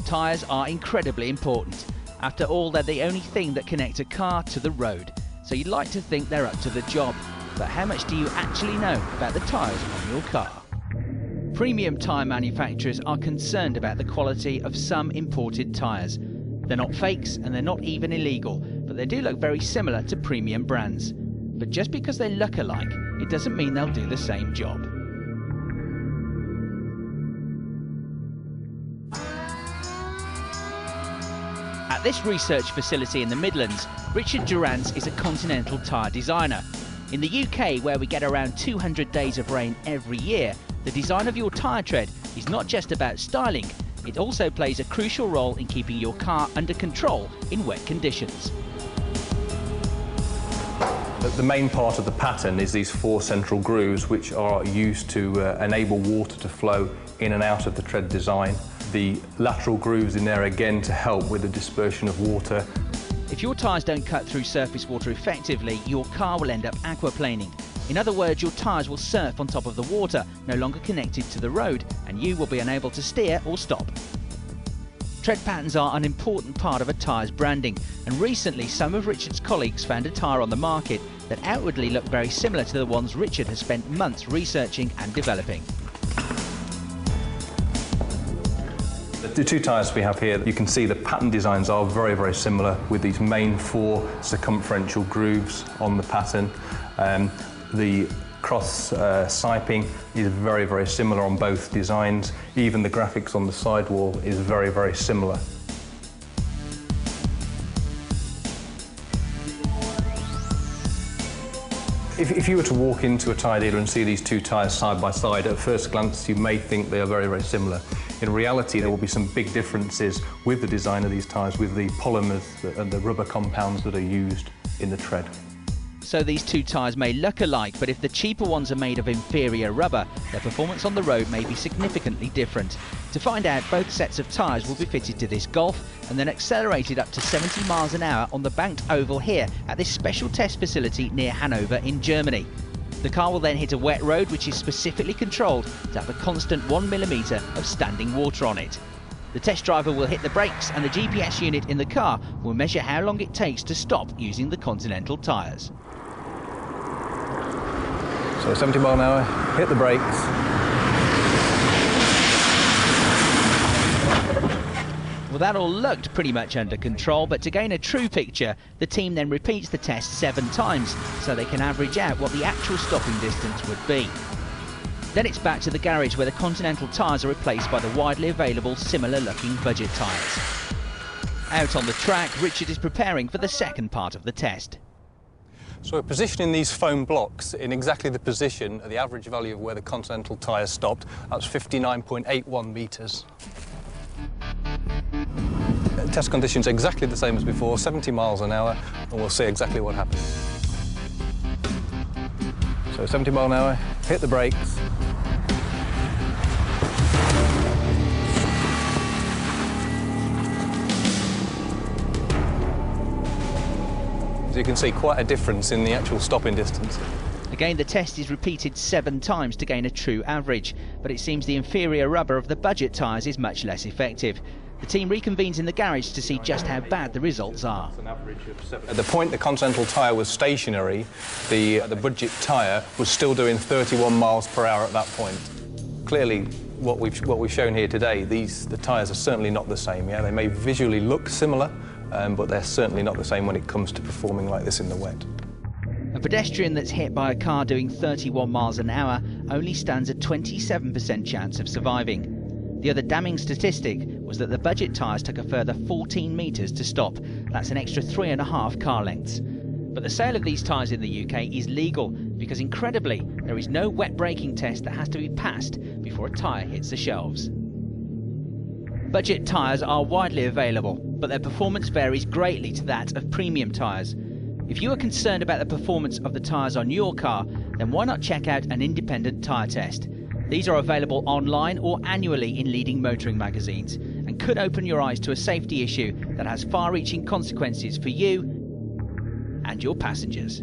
Tyres are incredibly important. After all, they're the only thing that connect a car to the road. So you'd like to think they're up to the job. But how much do you actually know about the tyres on your car? Premium tyre manufacturers are concerned about the quality of some imported tyres. They're not fakes and they're not even illegal, but they do look very similar to premium brands. But just because they look alike, it doesn't mean they'll do the same job. At this research facility in the Midlands, Richard Durrance is a Continental tyre designer. In the UK, where we get around 200 days of rain every year, the design of your tyre tread is not just about styling, it also plays a crucial role in keeping your car under control in wet conditions. The main part of the pattern is these 4 central grooves, which are used to enable water to flow in and out of the tread design. The lateral grooves in there again to help with the dispersion of water. If your tyres don't cut through surface water effectively, your car will end up aquaplaning. In other words, your tyres will surf on top of the water, no longer connected to the road, and you will be unable to steer or stop. Tread patterns are an important part of a tyre's branding, and recently some of Richard's colleagues found a tyre on the market that outwardly looked very similar to the ones Richard has spent months researching and developing. The 2 tyres we have here, you can see the pattern designs are very, very similar with these main 4 circumferential grooves on the pattern. The cross siping is very, very similar on both designs. Even the graphics on the sidewall is very, very similar. If you were to walk into a tyre dealer and see these 2 tyres side by side, at first glance you may think they are very, very similar. In reality, there will be some big differences with the design of these tyres, with the polymers and the rubber compounds that are used in the tread. So these 2 tyres may look alike, but if the cheaper ones are made of inferior rubber, their performance on the road may be significantly different. To find out, both sets of tyres will be fitted to this Golf and then accelerated up to 70 miles an hour on the banked oval here at this special test facility near Hanover in Germany. The car will then hit a wet road which is specifically controlled to have a constant 1mm of standing water on it. The test driver will hit the brakes and the GPS unit in the car will measure how long it takes to stop using the Continental tyres. So 70 mile an hour, hit the brakes. Well, that all looked pretty much under control, but to gain a true picture, the team then repeats the test 7 times, so they can average out what the actual stopping distance would be. Then it's back to the garage where the Continental tyres are replaced by the widely available similar-looking budget tyres. Out on the track, Richard is preparing for the second part of the test. So we're positioning these foam blocks in exactly the position at the average value of where the Continental tyres stopped. That's 59.81 metres. Test conditions exactly the same as before, 70 miles an hour, and we'll see exactly what happens. So 70 mile an hour, hit the brakes. As you can see, quite a difference in the actual stopping distance. Again, the test is repeated 7 times to gain a true average, but it seems the inferior rubber of the budget tyres is much less effective. The team reconvenes in the garage to see just how bad the results are. At the point the Continental tyre was stationary, the budget tyre was still doing 31 miles per hour at that point. Clearly, what we've shown here today, the tyres are certainly not the same. Yeah, they may visually look similar, but they're certainly not the same when it comes to performing like this in the wet. A pedestrian that's hit by a car doing 31 miles an hour only stands a 27% chance of surviving. The other damning statistic was that the budget tyres took a further 14 metres to stop. That's an extra 3.5 car lengths. But the sale of these tyres in the UK is legal because, incredibly, there is no wet braking test that has to be passed before a tyre hits the shelves. Budget tyres are widely available, but their performance varies greatly to that of premium tyres. If you are concerned about the performance of the tyres on your car, then why not check out an independent tyre test? These are available online or annually in leading motoring magazines and could open your eyes to a safety issue that has far-reaching consequences for you and your passengers.